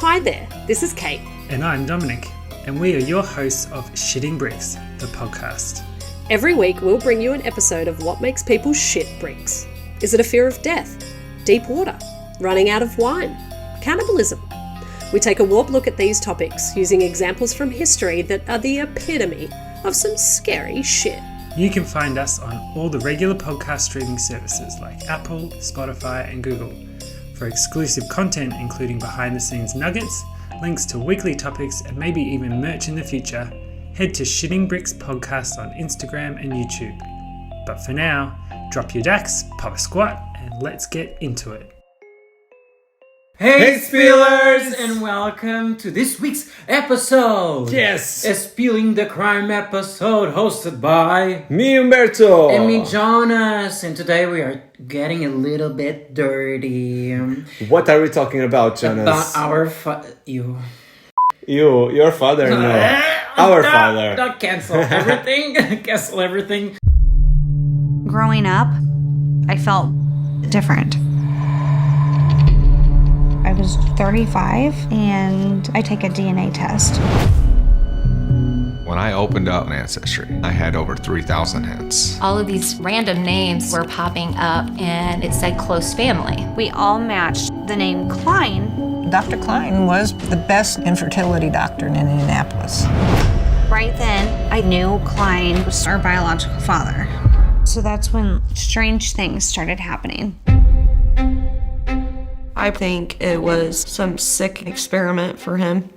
Hi there, this is Kate. And I'm Dominic, and we are your hosts of Shitting Bricks, the podcast. Every week we'll bring you an episode of what makes people shit bricks. Is it a fear of death? Deep water? Running out of wine? Cannibalism? We take a warped look at these topics using examples from history that are the epitome of some scary shit. You can find us on all the regular podcast streaming services like Apple, Spotify, and Google. For exclusive content including behind-the-scenes nuggets, links to weekly topics, and maybe even merch in the future, head to Shitting Bricks Podcast on Instagram and YouTube. But for now, drop your dacks, pop a squat, and let's get into it. Hey Spillers, and welcome to this week's episode. Yes! A Spilling the Crime episode hosted by me, Umberto. and me, Jonas. And today we are getting a little bit dirty. What are we talking about, Jonas? About our your father? No. Our father. Don't cancel everything. Cancel everything. Growing up, I felt different. I was 35 and I take a DNA test. When I opened up Ancestry, I had over 3,000 hits. All of these random names were popping up and it said close family. We all matched the name Klein. Dr. Klein was the best infertility doctor in Indianapolis. Right then, I knew Klein was our biological father. So that's when strange things started happening. I think it was some sick experiment for him.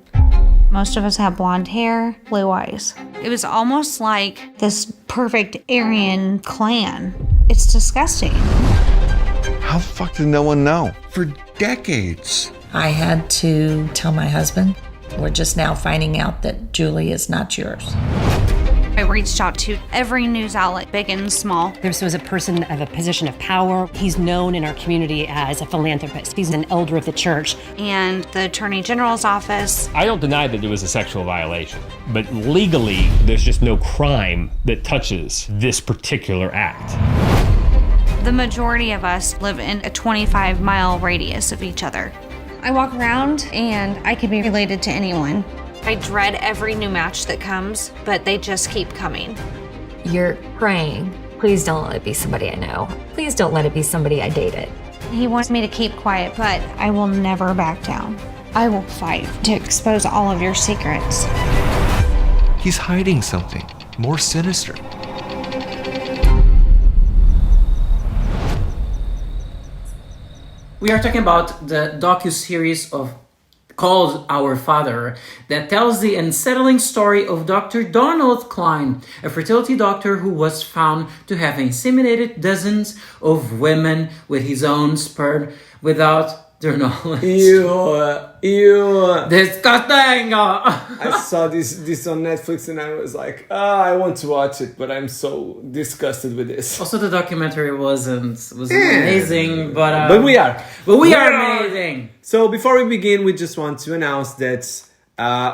Most of us have blonde hair, blue eyes. It was almost like this perfect Aryan clan. It's disgusting. How the fuck did no one know? For decades. I had to tell my husband, we're just now finding out that Julie is not yours. I reached out to every news outlet, big and small. This was a person of a position of power. He's known in our community as a philanthropist. He's an elder of the church. And the Attorney General's office. I don't deny that it was a sexual violation, but legally, there's just no crime that touches this particular act. The majority of us live in a 25-mile radius of each other. I walk around and I could be related to anyone. I dread every new match that comes, but they just keep coming. You're praying, please don't let it be somebody I know. Please don't let it be somebody I dated. He wants me to keep quiet, but I will never back down. I will fight to expose all of your secrets. He's hiding something more sinister. We are talking about the docu-series called Our Father, that tells the unsettling story of Dr. Donald Klein, a fertility doctor who was found to have inseminated dozens of women with his own sperm without their knowledge. Ew. Disgusting! I saw this on Netflix and I was like, I want to watch it, but I'm so disgusted with this. Also, the documentary wasn't amazing, but we are amazing. So before we begin, we just want to announce that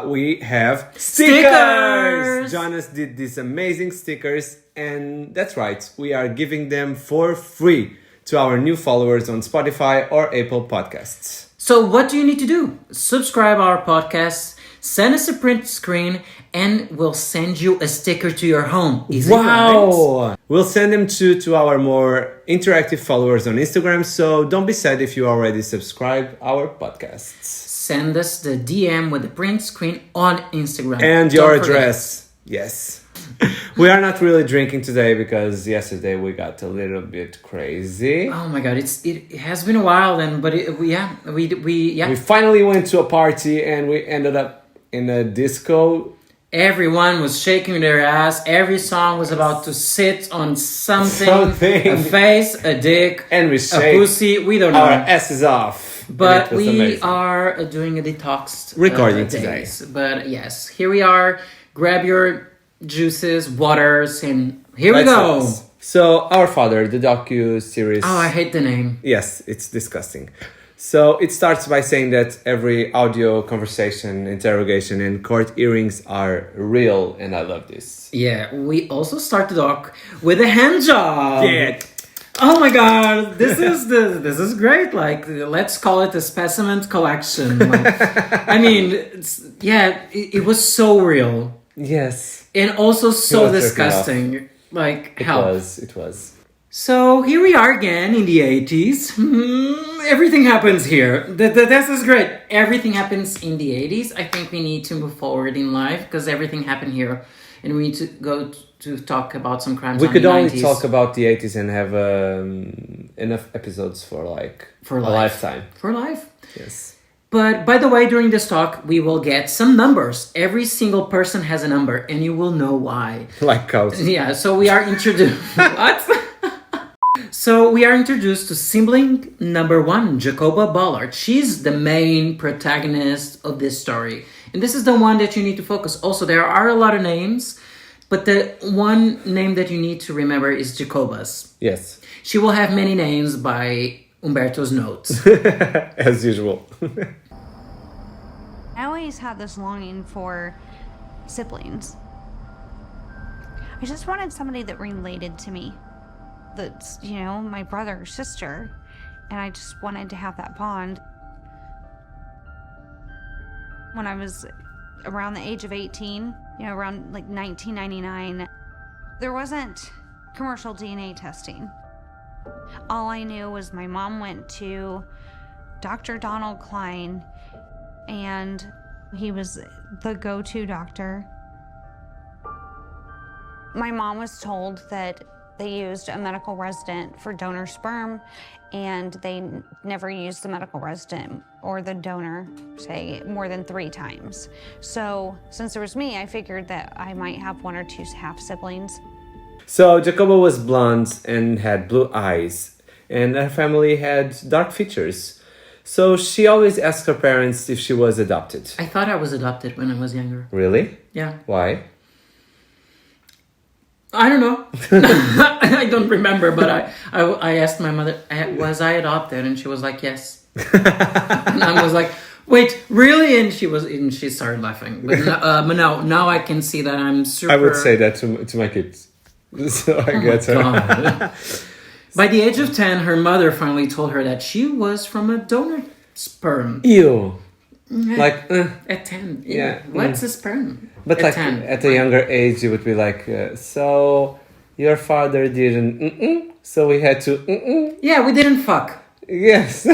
we have stickers. Jonas did these amazing stickers, and that's right, we are giving them for free to our new followers on Spotify or Apple Podcasts. So what do you need to do? Subscribe our podcast, send us a print screen, and we'll send you a sticker to your home. Easy, wow! Right? We'll send them to our more interactive followers on Instagram, so don't be sad if you already subscribe our podcasts. Send us the DM with the print screen on Instagram. And your address. Yes. We are not really drinking today because yesterday we got a little bit crazy. Oh my god, it has been a while then, but we finally went to a party and we ended up in a disco. Everyone was shaking their ass. Every song was about to sit on something. A face, a dick, and we a pussy. We don't know. Our asses off. But we amazing. Are doing a detox recording today. But yes, here we are. Grab your juices, waters, and here we go. So, Our Father, the docu-series. Oh, I hate the name. Yes, it's disgusting. So, it starts by saying that every audio conversation, interrogation, and court hearings are real, and I love this. Yeah, we also start the doc with a hand job. Yeah. Oh my god, this is great. Like, let's call it a specimen collection. Like, I mean, it was so real. Yes. And also so was disgusting. Like, It was. So here we are again in the 80s. Everything happens here. This is great. Everything happens in the 80s. I think we need to move forward in life because everything happened here. And we need to go to talk about some crimes We on could the only 90s. talk about the 80s and have enough episodes for a lifetime. For life. Yes. But by the way, during this talk, we will get some numbers. Every single person has a number, and you will know why. Like cows. Yeah, so we are introduced... What? So we are introduced to sibling number 1, Jacoba Ballard. She's the main protagonist of this story. And this is the one that you need to focus. Also, there are a lot of names, but the one name that you need to remember is Jacoba's. Yes. She will have many names by Umberto's notes. As usual. I always had this longing for siblings. I just wanted somebody that related to me. That's, my brother or sister. And I just wanted to have that bond. When I was around the age of 18, around like 1999, there wasn't commercial DNA testing. All I knew was my mom went to Dr. Donald Klein, and he was the go-to doctor. My mom was told that they used a medical resident for donor sperm, and they never used the medical resident or the donor, say, more than 3 times. So since there was me, I figured that I might have 1 or 2 half-siblings. So Jacoba was blonde and had blue eyes, and her family had dark features. So she always asked her parents if she was adopted. I thought I was adopted when I was younger. Really? Yeah. Why? I don't know. I don't remember, but I asked my mother, was I adopted? And she was like, yes. And I was like, wait, really? And she started laughing. But now I can see that I'm super... I would say that to my kids. So I get her. By the age of 10, her mother finally told her that she was from a donor sperm. Ew. Like, at 10. Yeah. What's a sperm? But at like 10. At a younger age, it would be like, so your father didn't, so we had to, Yeah, we didn't fuck. Yes.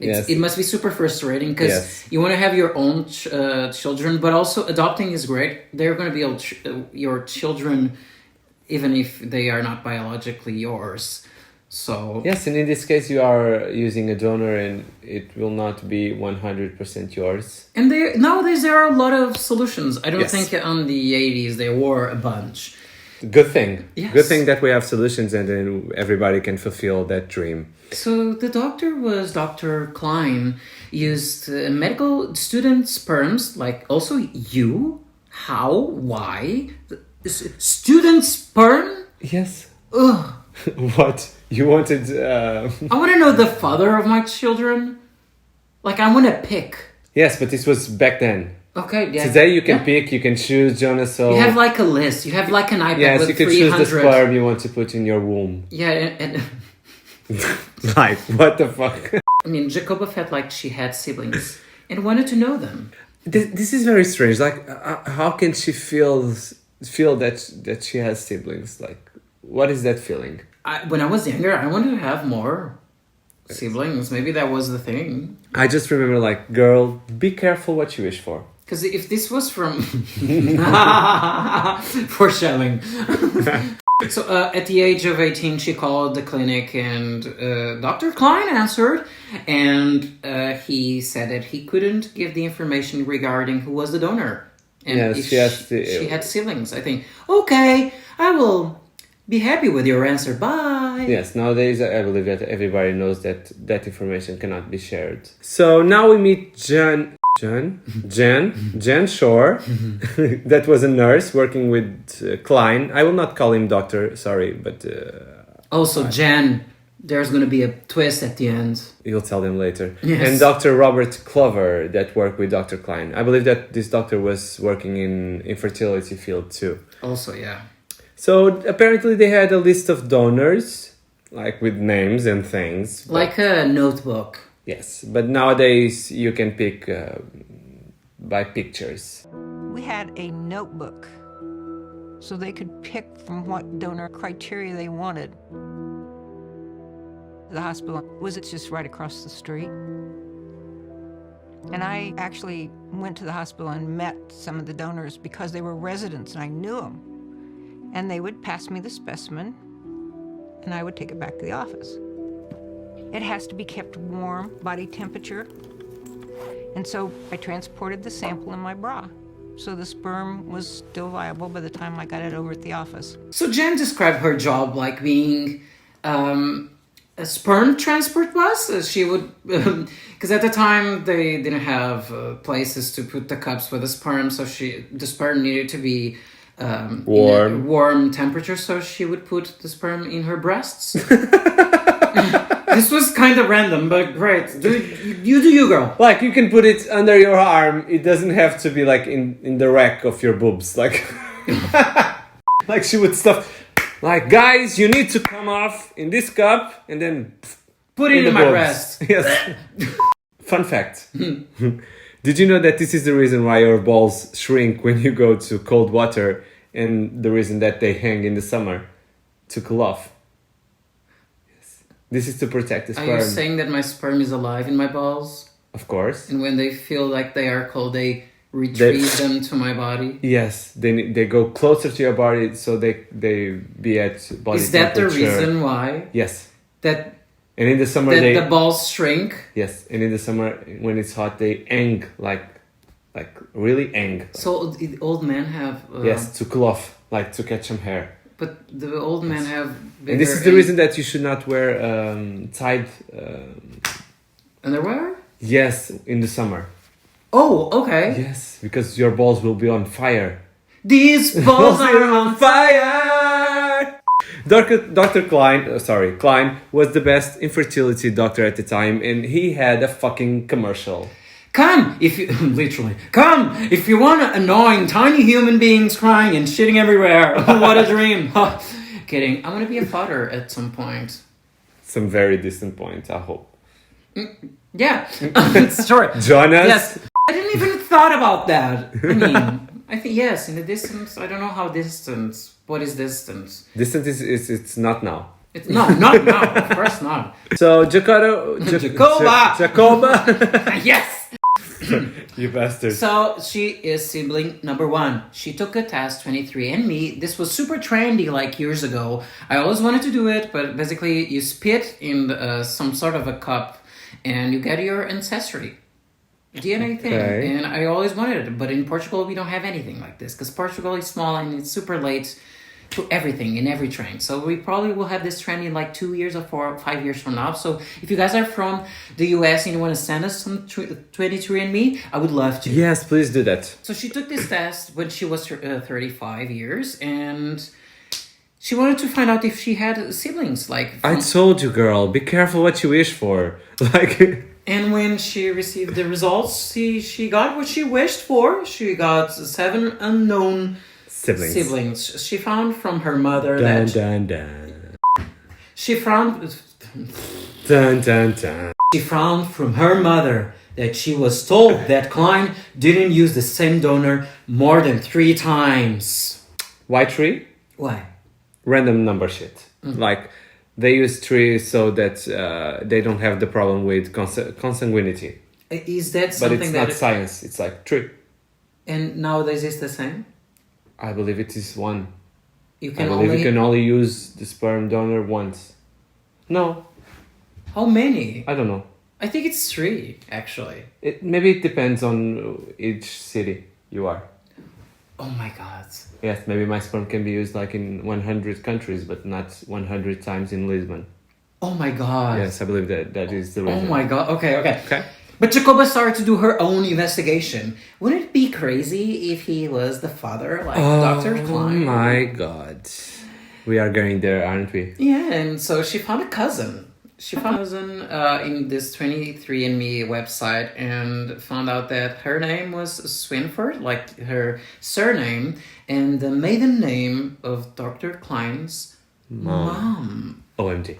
Yes. It must be super frustrating because you want to have your own children, but also adopting is great. They're going to be your children, even if they are not biologically yours. So yes, and in this case, you are using a donor, and it will not be 100% yours. And nowadays there are a lot of solutions. I don't think on the 80s there were a bunch. Good thing. Yes. Good thing that we have solutions, and then everybody can fulfill that dream. So the doctor was Dr. Klein, used medical student sperms, like also you. How? Why? Student sperm? Yes. Ugh. What? You wanted... I want to know the father of my children. Like, I want to pick. Yes, but this was back then. Okay, yeah. Today you can pick, you can choose, Jonas. So you have like a list. You have like an iPad with 300. Yes, you can choose the sperm you want to put in your womb. Yeah, and like, what the fuck? I mean, Jacoba felt like she had siblings and wanted to know them. This is very strange. Like, how can she feel that she has siblings? Like, what is that feeling? When I was younger, I wanted to have more siblings. Maybe that was the thing. I just remember, like, girl, be careful what you wish for. Because if this was from... Foreshadowing. So at the age of 18, she called the clinic and Dr. Klein answered. And he said that he couldn't give the information regarding who was the donor. And yes, she had siblings, I think. Okay, I will be happy with your answer. Bye. Yes, nowadays I believe that everybody knows that information cannot be shared. So now we meet Jen Shore. That was a nurse working with Klein. I will not call him doctor, sorry, but... also, Jen, there's going to be a twist at the end. You'll tell them later. Yes. And Dr. Robert Clover that worked with Dr. Klein. I believe that this doctor was working in infertility field too. Also, yeah. So apparently they had a list of donors like with names and things. Like a notebook. Yes, but nowadays you can pick by pictures. We had a notebook so they could pick from what donor criteria they wanted. The hospital was just right across the street. And I actually went to the hospital and met some of the donors because they were residents and I knew them. And they would pass me the specimen and I would take it back to the office. It has to be kept warm, body temperature. And so I transported the sample in my bra. So the sperm was still viable by the time I got it over at the office. So Jen described her job like being a sperm transport bus. She would, because at the time they didn't have places to put the cups with the sperm, so the sperm needed to be warm. in a warm temperature, so she would put the sperm in her breasts. This was kind of random, but great. Do you, girl. Like, you can put it under your arm. It doesn't have to be like in the rack of your boobs. Like, like she would stuff. Like, guys, you need to come off in this cup and then put it in my breast. Yes. Fun fact. Did you know that this is the reason why your balls shrink when you go to cold water, and the reason that they hang in the summer to cool off? Yes. This is to protect the sperm. Are you saying that my sperm is alive in my balls? Of course. And when they feel like they are cold, they retrieve them to my body? Yes, they go closer to your body, so they be at body temperature. Is that the reason why? Yes. That. And in the summer the balls shrink? Yes, and in the summer when it's hot, they hang like really hang. So the old men have. Yes, to cool off, like to catch some hair. But the old men have. And this is the reason that you should not wear tied underwear. Yes, in the summer. Oh, okay. Yes, because your balls will be on fire. These balls are on fire! Dr. Klein was the best infertility doctor at the time, and he had a fucking commercial. Come, if you want annoying tiny human beings crying and shitting everywhere. What a dream. Kidding. I want to be a father at some point. Some very distant point, I hope. Yeah, it's short. Jonas? Yes. I didn't even thought about that. I mean, I think yes, in the distance. I don't know how distance. What is distance? Distance is it's not now. It's not now. Of course not. So Jacoba. Yes. You bastard. So she is sibling number 1. She took a test, 23andMe. This was super trendy like years ago. I always wanted to do it, but basically you spit in some sort of a cup and you get your ancestry. DNA thing. Okay. And I always wanted it, but in Portugal we don't have anything like this because Portugal is small and it's super late to everything in every train. So we probably will have this trend in like 2 years or 4 or 5 years from now. So if you guys are from the US and you want to send us some 23andMe, I would love to. Yes, please do that. So she took this test when she was 35 years and she wanted to find out if she had siblings. I told you, girl, be careful what you wish for. And when she received the results, she got what she wished for. She got 7 unknown siblings. She found from her mother She found from her mother that she was told that Klein didn't use the same donor more than 3 times. Why 3? Why? Random number shit. Like, they use 3 so that they don't have the problem with consanguinity. Is that something but it's not science. It's like 3. And nowadays it's the same? I believe it is 1. You can only use the sperm donor once. No. How many? I don't know. I think it's 3, actually. Maybe it depends on each city you are. Oh my god. Yes, maybe my sperm can be used like in 100 countries, but not 100 times in Lisbon. Oh my god. Yes, I believe that is the reason. Oh my god. Okay. But Jacoba started to do her own investigation. Wouldn't it be crazy if he was the father, like Dr. Klein? Oh my god. We are going there, aren't we? Yeah, and so she found a cousin. She found a cousin in this 23andMe website and found out that her name was Swinford, like her surname, and the maiden name of Dr. Klein's mom. OMG.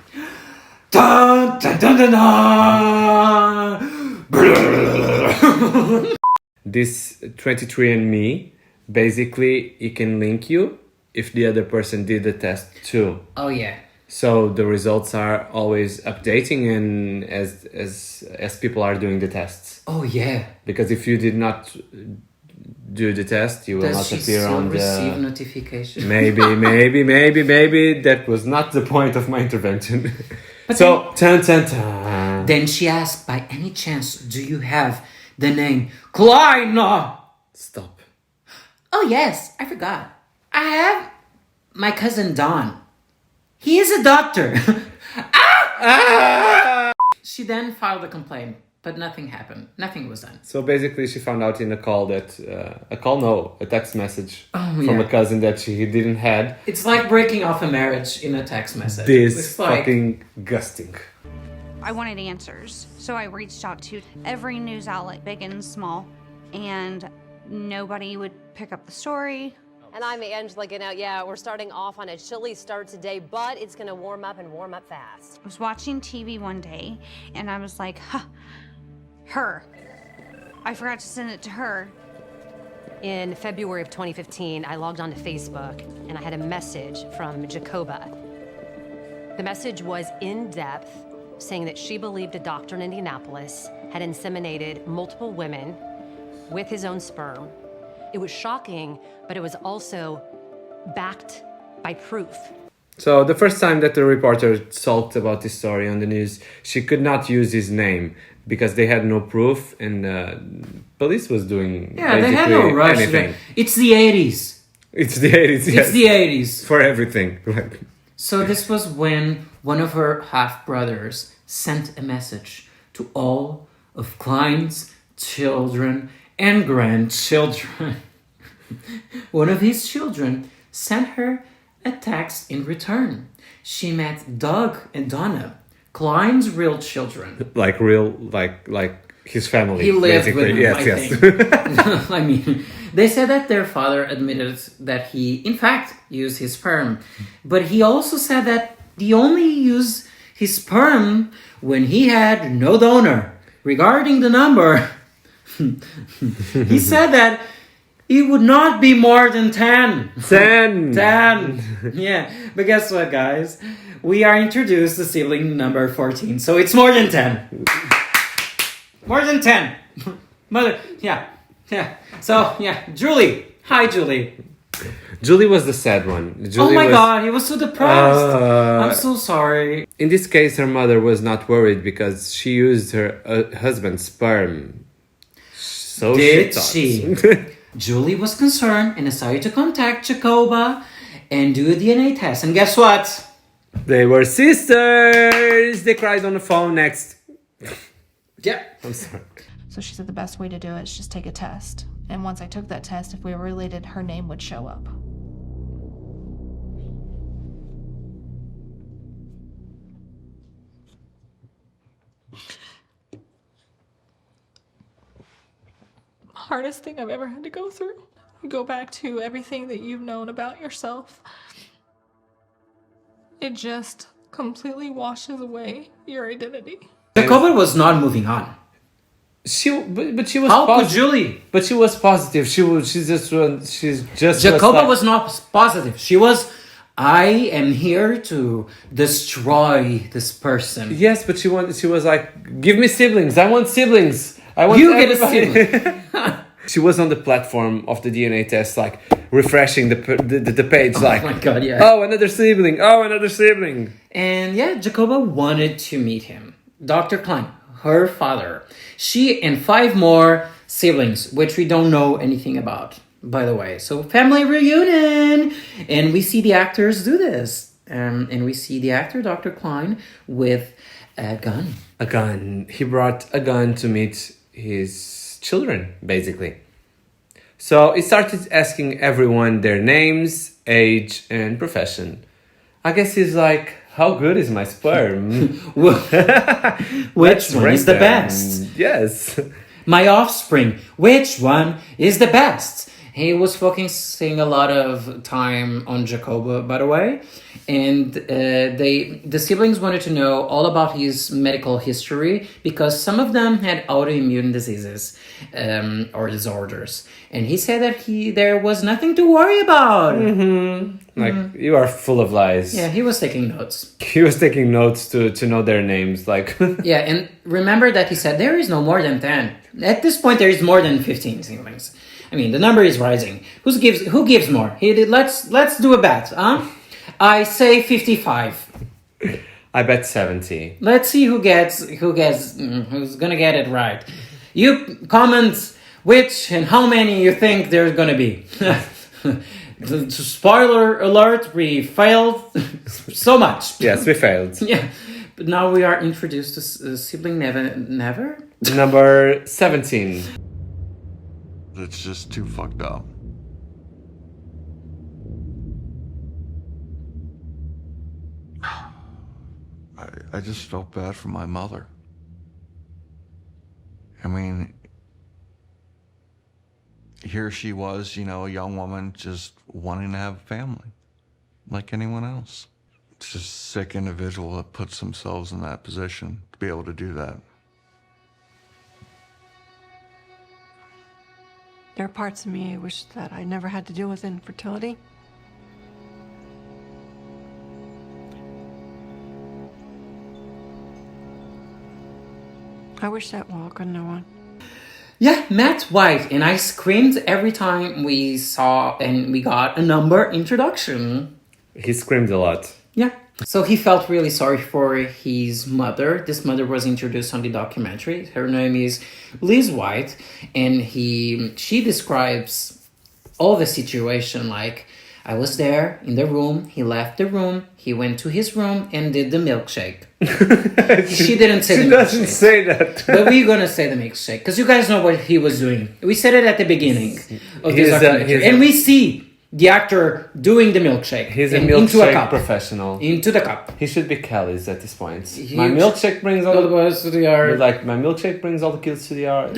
Dun, dun, dun, dun, dun. This 23andMe, basically, it can link you if the other person did the test too. Oh yeah. So the results are always updating, and as people are doing the tests. Oh yeah. Because if you did not do the test, you will Does not she appear still on the receive notification? Maybe that was not the point of my intervention. But so tan. Then she asked, by any chance, do you have the name Klein? Stop. Oh yes, I forgot. I have my cousin Don. He is a doctor. She then filed a complaint, but nothing happened. Nothing was done. So basically, she found out in a call that a text message from yeah. a cousin that she didn't had. It's like breaking off a marriage in a text message. This It's like, fucking gusting. I wanted answers, so I reached out to every news outlet, big and small, and nobody would pick up the story. And I'm Angela Gannett. Yeah, we're starting off on a chilly start today, but it's going to warm up fast. I was watching TV one day, and I was like, her. I forgot to send it to her. In February of 2015, I logged onto Facebook, and I had a message from Jacoba. The message was in-depth, saying that she believed a doctor in Indianapolis had inseminated multiple women with his own sperm. It was shocking, but it was also backed by proof. So the first time that the reporter talked about this story on the news, she could not use his name because they had no proof, and police was doing they had no rush. anything. It's the 80s. It's the 80s, yes. It's the 80s. For everything. So this was when one of her half-brothers sent a message to all of Klein's children and grandchildren. One of his children sent her a text in return. She met Doug and Donna, Klein's real children. Like his family. He lived basically. with them, Yes. I mean, they said that their father admitted that he, in fact, used his sperm. But he also said that he only used his sperm when he had no donor. Regarding the number, he said that it would not be more than 10. 10. 10. Yeah. But guess what, guys? We are introduced to sibling number 14. So it's more than 10. More than 10. Mother. Yeah. So, Julie. Hi, Julie. Julie was the sad one. Julie God, he was so depressed. I'm so sorry. In this case, her mother was not worried because she used her husband's sperm. So Did she? Julie was concerned and decided to contact Jacoba and do a DNA test. And guess what? They were sisters. They cried on the phone next. Yeah. I'm sorry. So she said the best way to do it is just take a test. And once I took that test, if we were related, her name would show up. Hardest thing I've ever had to go through. You go back to everything that you've known about yourself. It just completely washes away your identity. Jacoba was not moving on. But she was. How could Julie? But she was positive. She's just. Jacoba was not positive. She was. I am here to destroy this person. Yes, but she was like, give me siblings. I want siblings. I want you everybody. Get a sibling. She was on the platform of the DNA test, like refreshing the page, like, oh my God, yeah. Oh, another sibling. Oh, another sibling. And Jacoba wanted to meet him. Dr. Klein, her father. She and 5 more siblings, which we don't know anything about, by the way. So family reunion. And we see the actors do this. And we see the actor, Dr. Klein, with a gun. A gun. He brought a gun to meet his children, basically. So he started asking everyone their names, age, and profession. I guess he's like, how good is my sperm? Which one is the best? Yes. My offspring, which one is the best? He was focusing a lot of time on Jacoba, by the way, and the siblings wanted to know all about his medical history because some of them had autoimmune diseases or disorders, and he said that there was nothing to worry about. Like, you are full of lies. Yeah, he was taking notes. He was taking notes to know their names, like. Yeah, and remember that he said there is no more than 10. At this point, there is more than 15 siblings. I mean, the number is rising. Who gives more? Let's do a bet, huh? I say 55. I bet 70. Let's see who's gonna get it right. You comment which and how many you think there's gonna be. Spoiler alert, we failed so much. Yes, we failed. Yeah, but now we are introduced to sibling never? Number 17. It's just too fucked up. I just felt bad for my mother. I mean, here she was, you know, a young woman just wanting to have a family, like anyone else. It's just a sick individual that puts themselves in that position to be able to do that. There are parts of me I wish that I never had to deal with infertility. I wish that wall couldn't have won. Yeah, Matt White, and I screamed every time we saw and we got a number introduction. He screamed a lot. Yeah. So he felt really sorry for his mother. This mother was introduced on the documentary. Her name is Liz White, and she describes all the situation like, I was there in the room, he left the room, he went to his room and did the milkshake. She didn't say the milkshake. She doesn't say that. But we're gonna say the milkshake, because you guys know what he was doing. We said it at the beginning of this documentary. And we see the actor doing the milkshake. He's a into milkshake a cup. Professional. Into the cup. He should be Kelly's at this point. My milkshake brings all the boys to the yard. Like, my milkshake brings all the kids to the yard.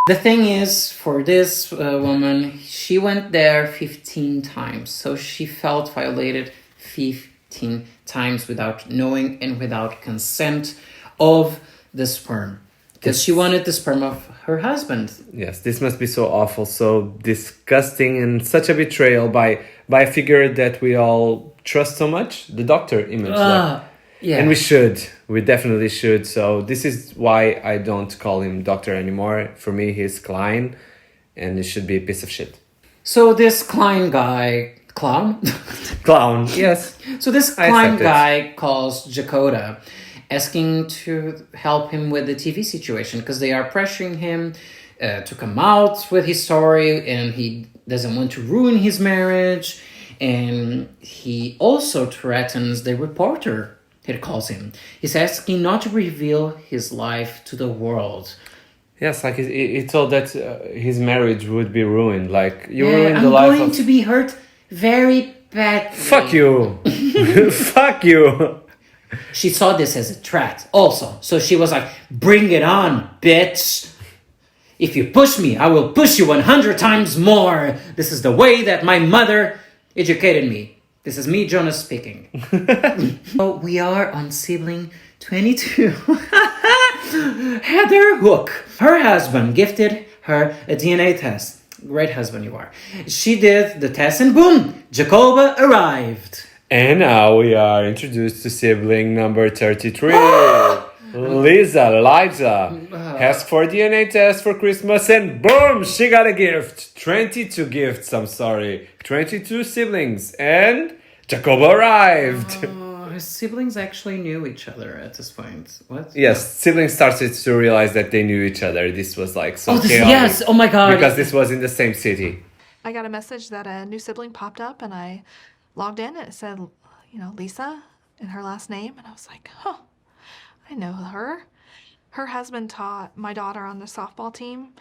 The thing is, for this woman, she went there 15 times. So she felt violated 15 times without knowing and without consent of the sperm. Because she wanted the sperm of her husband. Yes, this must be so awful, so disgusting, and such a betrayal by a figure that we all trust so much, the doctor image. Yeah. And we definitely should. So this is why I don't call him doctor anymore. For me, he's Klein, and he should be a piece of shit. So this Klein guy, clown? Clown, yes. So this Klein guy calls Jacoda, asking to help him with the TV situation because they are pressuring him to come out with his story, and he doesn't want to ruin his marriage. And he also threatens the reporter, he calls him. He's asking not to reveal his life to the world. Yes, like he told that his marriage would be ruined. Like, you ruined the life of... I'm going to be hurt very badly. Fuck you. Fuck you. She saw this as a threat also. So she was like, bring it on, bitch. If you push me, I will push you 100 times more. This is the way that my mother educated me. This is me, Jonas, speaking. So we are on sibling 22. Heather Hook. Her husband gifted her a DNA test. Great husband you are. She did the test and boom, Jacoba arrived. And now we are introduced to sibling number 33. Liza asked for DNA test for Christmas and boom, she got a gift. 22 gifts, 22 siblings, and Jacoba arrived. Her siblings actually knew each other at this point. What? Yes, siblings started to realize that they knew each other. This was like so chaotic. Yes, oh my god. Because this was in the same city. I got a message that a new sibling popped up, and I logged in and it said, Lisa and her last name. And I was like, I know her. Her husband taught my daughter on the softball team.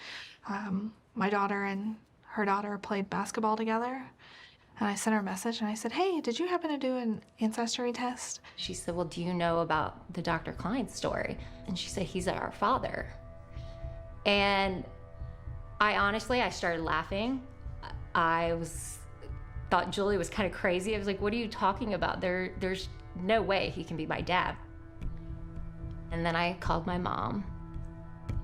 My daughter and her daughter played basketball together. And I sent her a message and I said, hey, did you happen to do an ancestry test? She said, well, do you know about the Dr. Klein story? And she said, he's our father. And I started laughing. Thought Julie was kind of crazy. I was like, what are you talking about? There's no way he can be my dad. And then I called my mom.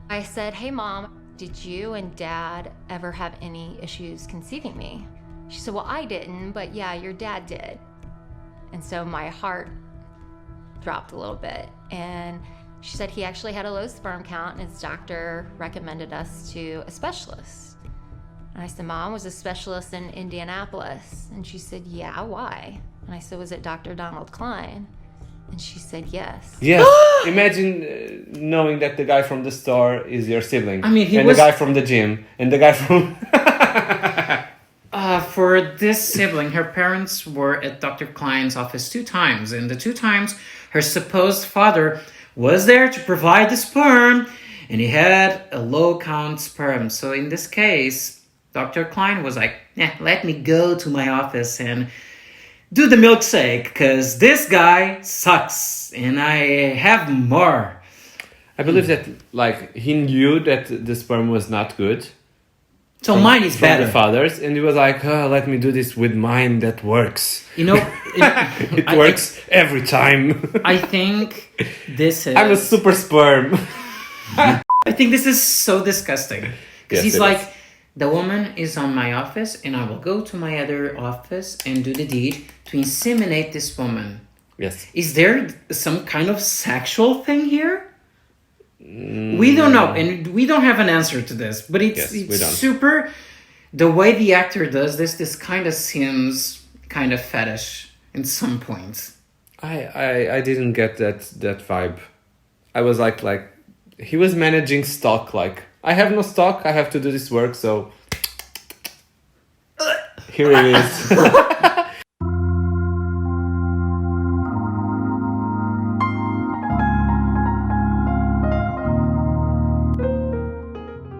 I said, hey mom, did you and dad ever have any issues conceiving me? She said, well, I didn't, but yeah, your dad did. And so my heart dropped a little bit. And she said he actually had a low sperm count and his doctor recommended us to a specialist. And I said, Mom, was a specialist in Indianapolis? And she said, yeah, why? And I said, was it Dr. Donald Klein? And she said, yes. Yes. Imagine knowing that the guy from the store is your sibling. I mean, the guy from the gym and the guy from... For this sibling, her parents were at Dr. Klein's office 2 times. And the 2 times, her supposed father was there to provide the sperm. And he had a low count sperm. So in this case, Dr. Klein was like, let me go to my office and do the milkshake, because this guy sucks and I have more. I believe that he knew that the sperm was not good. So mine is better. From the fathers, and he was like, let me do this with mine that works. You know, it works every time. I think this is... I'm a super sperm. I think this is so disgusting. Because he's like, the woman is on my office and I will go to my other office and do the deed to inseminate this woman. Yes. Is there some kind of sexual thing here? We don't know, and we don't have an answer to this, but it's super... The way the actor does this kind of seems kind of fetish in some points. I didn't get that vibe. I was like he was managing stock, I have no stock, I have to do this work, so here it is.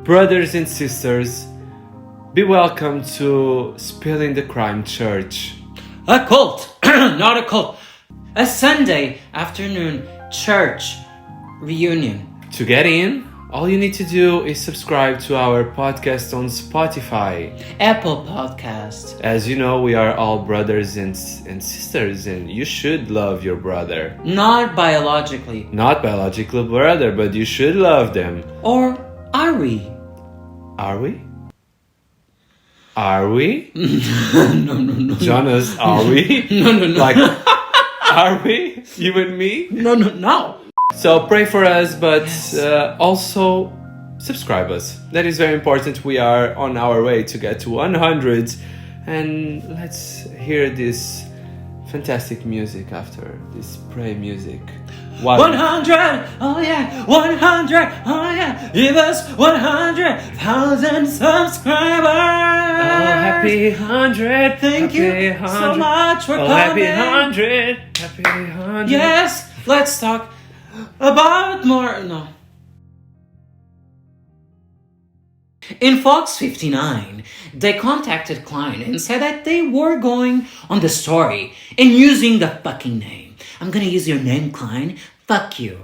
Brothers and sisters, be welcome to Spilling the Crime Church. A cult, not a cult. A Sunday afternoon church reunion. To get in, all you need to do is subscribe to our podcast on Spotify, Apple Podcast. As you know, we are all brothers and sisters, and you should love your brother. Not biologically. Not biological brother, but you should love them. Or are we? Are we? Are we? No. Jonas, are we? No. Are we? You and me? No. So pray for us, but also subscribe us. That is very important. We are on our way to get to 100. And let's hear this fantastic music after this pray music. 100, oh yeah, 100, oh yeah, give us 100,000 subscribers. Oh, happy 100, thank you so much for coming. Happy 100, happy 100. Yes, let's talk about more. No. In Fox 59, they contacted Klein and said that they were going on the story and using the fucking name. I'm gonna use your name, Klein. Fuck you.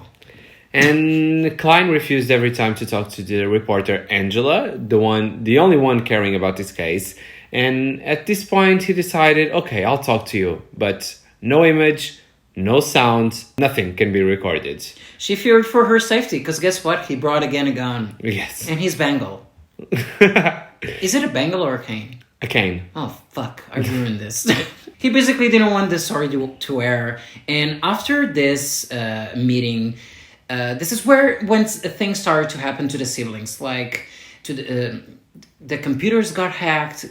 And Klein refused every time to talk to the reporter Angela, the only one caring about this case. And at this point, he decided, okay, I'll talk to you, but no image, no sound, nothing can be recorded. She feared for her safety, because guess what? He brought again a gun. Yes. And he's Bengal. Is it a Bengal or a cane? A cane. Oh, fuck. I ruined this. He basically didn't want this story to air. And after this meeting, this is when things started to happen to the siblings. Like, the computers got hacked.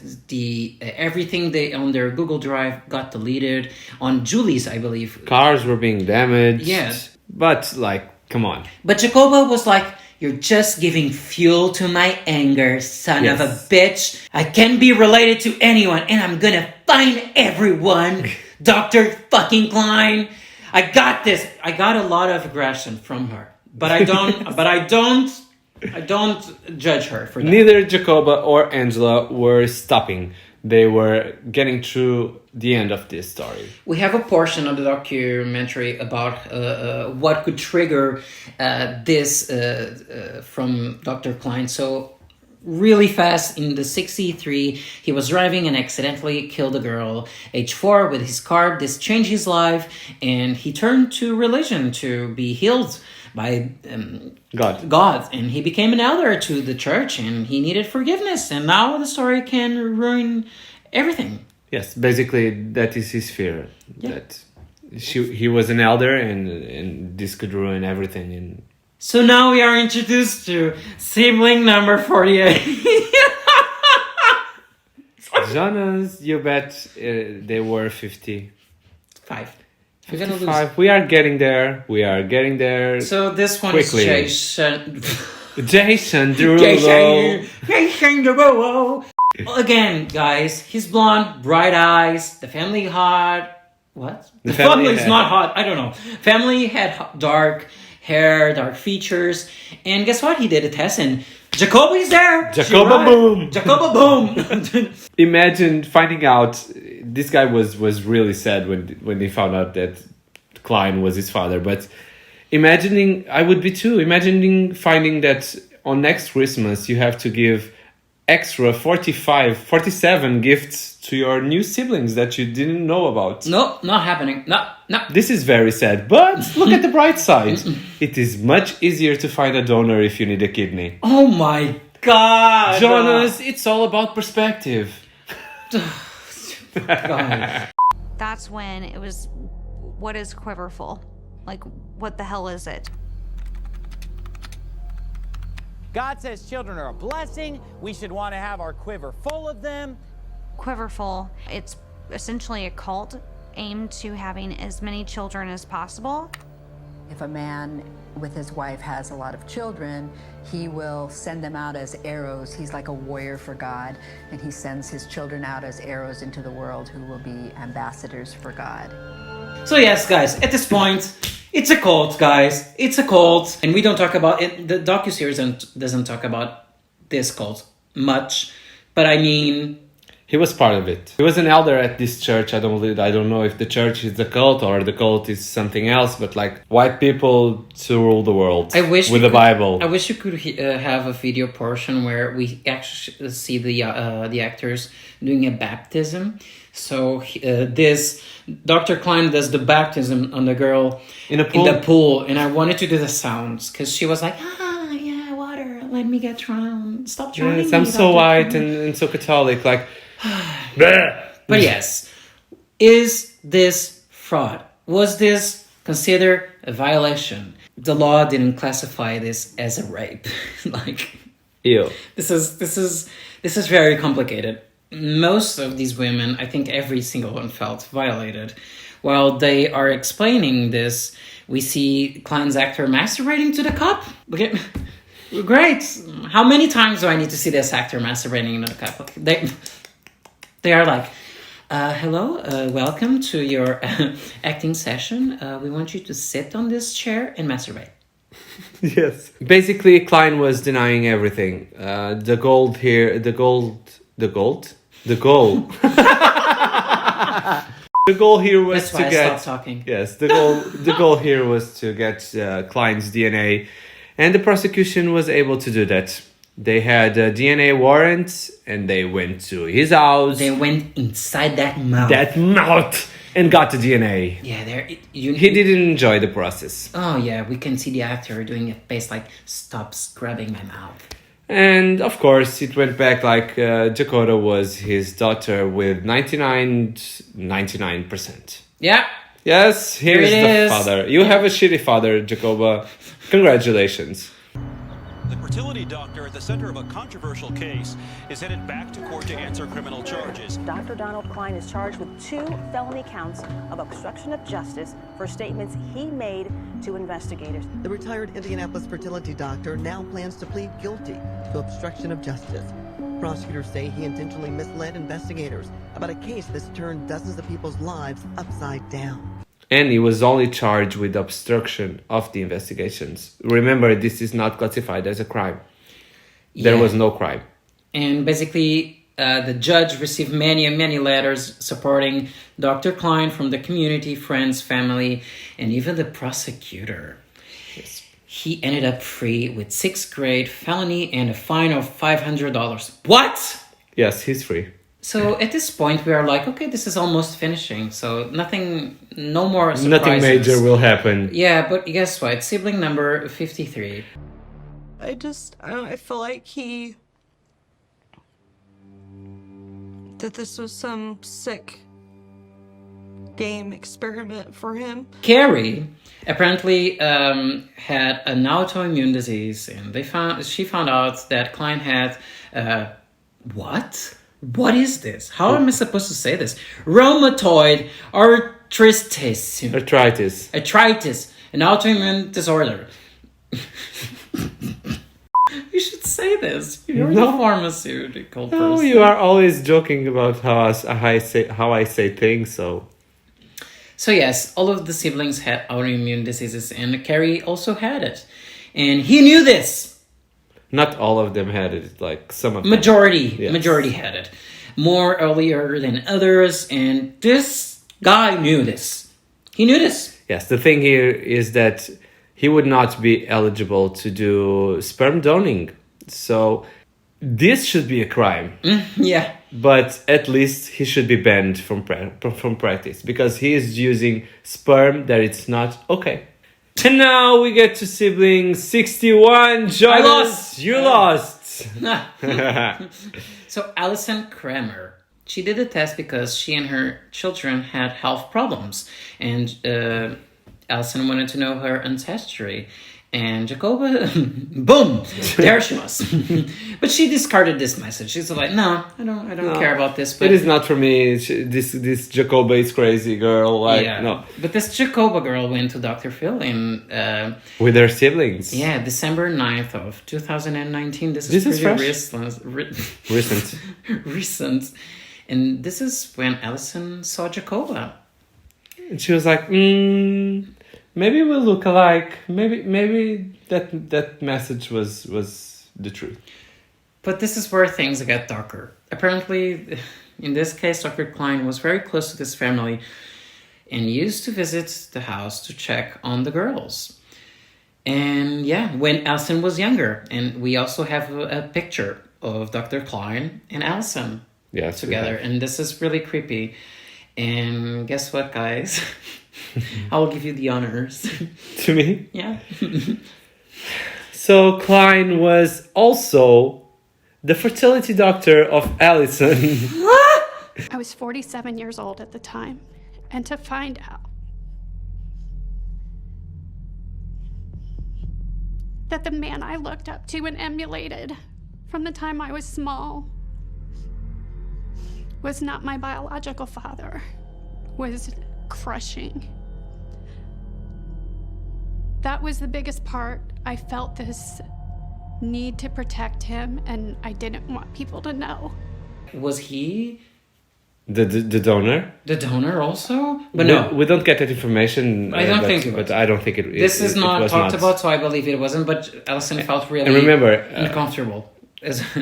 Everything on their Google Drive got deleted. On Julie's, I believe. Cars were being damaged. Yeah. But, come on. But Jacoba was like, you're just giving fuel to my anger, son of a bitch. I can't be related to anyone, and I'm gonna find everyone. Dr. fucking Klein. I got this. I got a lot of aggression from her. But I don't judge her for that. Neither Jacoba or Angela were stopping. They were getting through the end of this story. We have a portion of the documentary about what could trigger this from Dr. Klein. So really fast. In the 63, he was driving and accidentally killed a girl, age 4, with his car. This changed his life, and he turned to religion to be healed by God. And he became an elder to the church, and he needed forgiveness. And now the story can ruin everything. Yes, basically that is his fear. Yeah. That he was an elder, and this could ruin everything. And so now we are introduced to sibling number 48. Jonas, you bet they were 55. 55. We are getting there. So this one quickly. is Jason. Jason Derulo. Jason Derulo. Again, guys, he's blonde, bright eyes, the family hot. What? The family is not hot. I don't know. Family had dark hair, dark features. And guess what? He did a test and Jacoba's there. Jacoba boom. Jacoba boom. Imagine finding out. This guy was really sad when he found out that Klein was his father. But I would be too. Imagining finding that on next Christmas you have to give extra 47 gifts to your new siblings that you didn't know about. No, not happening. No. This is very sad, but look at the bright side. It is much easier to find a donor if you need a kidney. Oh my God. Jonas, it's all about perspective. That's when it was, what is quiverful? Like, what the hell is it? God says children are a blessing. We should want to have our quiver full of them. Quiverful, it's essentially a cult aimed to having as many children as possible. If a man with his wife has a lot of children, he will send them out as arrows. He's like a warrior for God, and he sends his children out as arrows into the world who will be ambassadors for God. So yes, guys, at this point, it's a cult, guys. It's a cult. And we don't talk about it. The docuseries doesn't talk about this cult much. But I mean, he was part of it. He was an elder at this church. I don't know if the church is the cult or the cult is something else, but like white people to rule the world with the Bible. I wish you could have a video portion where we actually see the actors doing a baptism. So this Dr. Klein does the baptism on the girl in the pool, and I wanted to do the sounds because she was like, yeah, water, let me get drowned. Stop drowning. Yes, I'm so white and so Catholic, like. But yes, is this fraud? Was this considered a violation? The law didn't classify this as a rape. Like, ew. This is very complicated. Most of these women, I think every single one, felt violated. While they are explaining this, we see Klein's actor masturbating to the cup. Okay. Great. How many times do I need to see this actor masturbating in the cup? They are like, hello, welcome to your acting session. We want you to sit on this chair and masturbate. Yes. Basically, Klein was denying everything. The goal. The goal here was That's why to I get. stopped talking. Yes, the goal here was to get Klein's DNA, and the prosecution was able to do that. They had a DNA warrant, and they went to his house. They went inside that mouth. And got the DNA. Yeah, he didn't enjoy the process. Oh yeah, we can see the actor doing a face like, stop scrubbing my mouth. And of course, it went back like Dakota was his daughter with 99%. Yeah. Yes, here's the father. You have a shitty father, Jacoba. Congratulations. The fertility doctor at the center of a controversial case is headed back to court to answer criminal charges. Dr. Donald Klein is charged with 2 felony counts of obstruction of justice for statements he made to investigators. The retired Indianapolis fertility doctor now plans to plead guilty to obstruction of justice. Prosecutors say he intentionally misled investigators about a case that's turned dozens of people's lives upside down. And he was only charged with obstruction of the investigations. Remember, this is not classified as a crime. There was no crime. And basically, the judge received many letters supporting Dr. Klein from the community, friends, family, and even the prosecutor. Yes. he ended up free with 6th grade felony and a fine of $500. What? Yes, he's free. So at this point, we are like, okay, this is almost finishing. So no more surprises. Nothing major will happen. Yeah, but guess what? Sibling number 53. I feel like that this was some sick game experiment for him. Carrie apparently had an autoimmune disease, and she found out that Klein had what? What is this? How am I supposed to say this? Rheumatoid arthritis. Arthritis, an autoimmune disorder. You should say this. You're a pharmaceutical person. No, you are always joking about how I say things, so... So yes, all of the siblings had autoimmune diseases, and Carrie also had it. And he knew this. Not all of them had it, like some of them. Majority had it. More earlier than others, and this guy knew this. He knew this. Yes, the thing here is that he would not be eligible to do sperm donating. So this should be a crime. Yeah. But at least he should be banned from practice because he is using sperm that it's not okay. And now we get to sibling 61. Jonas, you lost. So Alison Kramer, she did the test because she and her children had health problems. And Alison wanted to know her ancestry. And Jacoba, boom, there she was. But she discarded this message. She's like, no, I don't care about this. But it is not for me. This Jacoba is crazy girl. No. But this Jacoba girl went to Dr. Phil in... with her siblings. Yeah, December 9th of 2019. This is pretty recent. And this is when Alison saw Jacoba. And she was like, maybe we'll look alike. Maybe that message was the truth. But this is where things get darker. Apparently, in this case, Dr. Klein was very close to this family and used to visit the house to check on the girls. And yeah, when Alison was younger. And we also have a picture of Dr. Klein and Alison together. And this is really creepy. And guess what, guys? I will give you the honors. To me? Yeah. So Klein was also the fertility doctor of Alison. I was 47 years old at the time. And to find out that the man I looked up to and emulated from the time I was small was not my biological father was crushing. That was the biggest part. I felt this need to protect him, and I didn't want people to know. Was he the donor? The donor also? But no, we don't get that information. I don't think it was. But I don't think it. This is not talked about, so I believe it wasn't. But Alison felt really and remember, uncomfortable.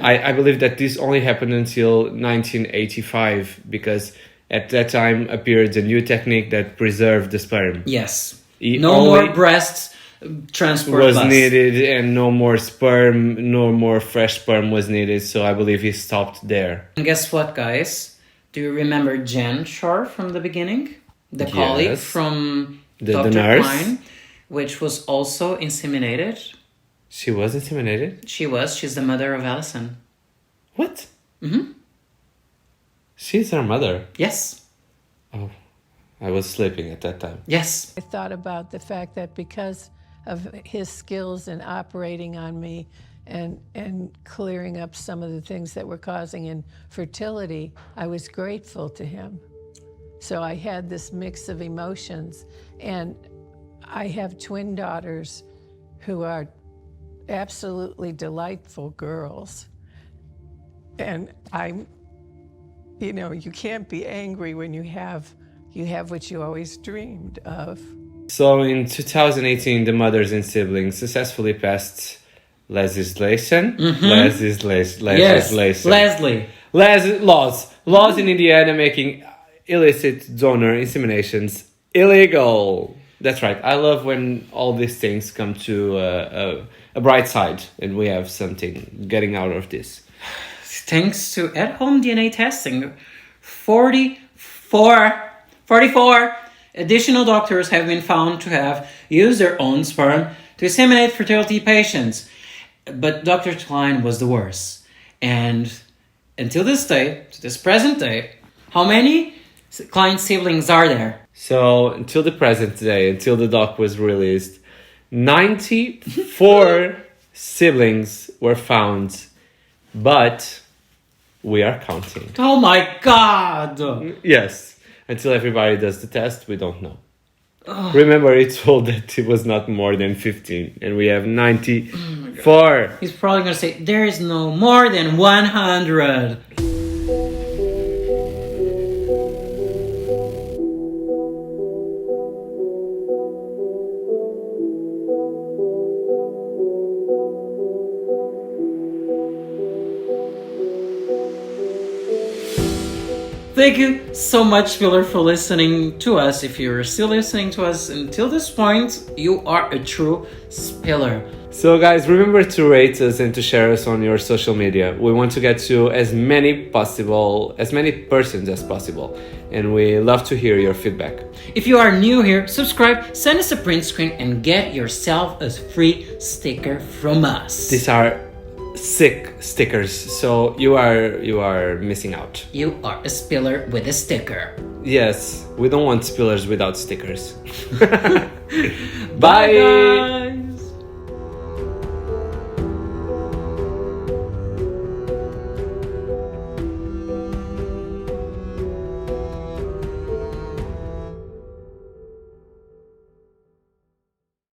I believe that this only happened until 1985 because at that time appeared a new technique that preserved the sperm. Yes. No more breast transport was needed, and no more sperm, no more fresh sperm was needed. So I believe he stopped there. And guess what, guys? Do you remember Jen Shore from the beginning? The colleague from Dr. nurse. Klein, which was also inseminated. She was inseminated? She was. She's the mother of Alison. What? Mm-hmm. She's her mother? Yes. Oh, I was sleeping at that time. Yes. I thought about the fact that because of his skills in operating on me and clearing up some of the things that were causing infertility, I was grateful to him. So I had this mix of emotions. And I have twin daughters who are absolutely delightful girls. And you can't be angry when you have what you always dreamed of. So in 2018, the mothers and siblings successfully passed legislation. Mm-hmm. Laws in Indiana making illicit donor inseminations illegal. That's right. I love when all these things come to a bright side and we have something getting out of this. Thanks to at-home DNA testing, 44 additional doctors have been found to have used their own sperm to inseminate fertility patients. But Dr. Klein was the worst. And until this day, to this present day, how many Klein siblings are there? So until the present day, until the doc was released, 94 siblings were found, but we are counting. Oh my God! Yes, until everybody does the test, we don't know. Remember, it's told that it was not more than 15, and we have 94. He's probably going to say, there is no more than 100. Thank you so much, Spiller, for listening to us. If you're still listening to us until this point, you are a true Spiller. So guys, remember to rate us and to share us on your social media. We want to get to as many persons as possible. And we love to hear your feedback. If you are new here, subscribe, send us a print screen, and get yourself a free sticker from us. These are sick stickers, so you are missing out. You are a Spiller with a sticker. Yes, we don't want spillers without stickers. Bye guys!